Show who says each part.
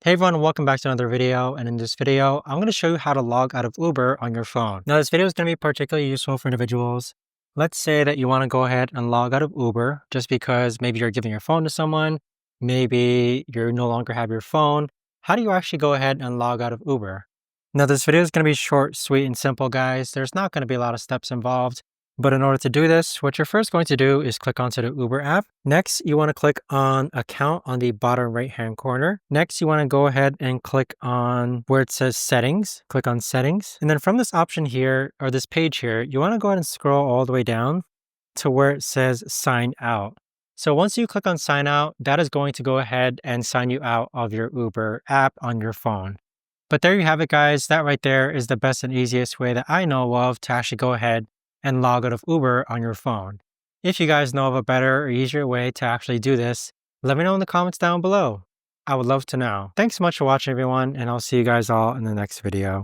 Speaker 1: Hey everyone, welcome back to another video. And in this video, I'm going to show you how to log out of Uber on your phone. Now, this video is going to be particularly useful for individuals. Let's say that you want to go ahead and log out of Uber just because maybe you're giving your phone to someone, maybe you no longer have your phone. How do you actually go ahead and log out of Uber? Now, this video is going to be short, sweet, and simple, guys. There's not going to be a lot of steps involved. But in order to do this, what you're first going to do is click onto the Uber app. Next, you want to click on Account on the bottom right-hand corner. Next, you want to go ahead and click on where it says Settings. Click on Settings. And then from this option here, or this page here, you want to go ahead and scroll all the way down to where it says Sign Out. So once you click on Sign Out, that is going to go ahead and sign you out of your Uber app on your phone. But there you have it, guys. That right there is the best and easiest way that I know of to actually go ahead and log out of Uber on your phone. If you guys know of a better or easier way to actually do this, let me know in the comments down below. I would love to know. Thanks so much for watching, everyone, and I'll see you guys all in the next video.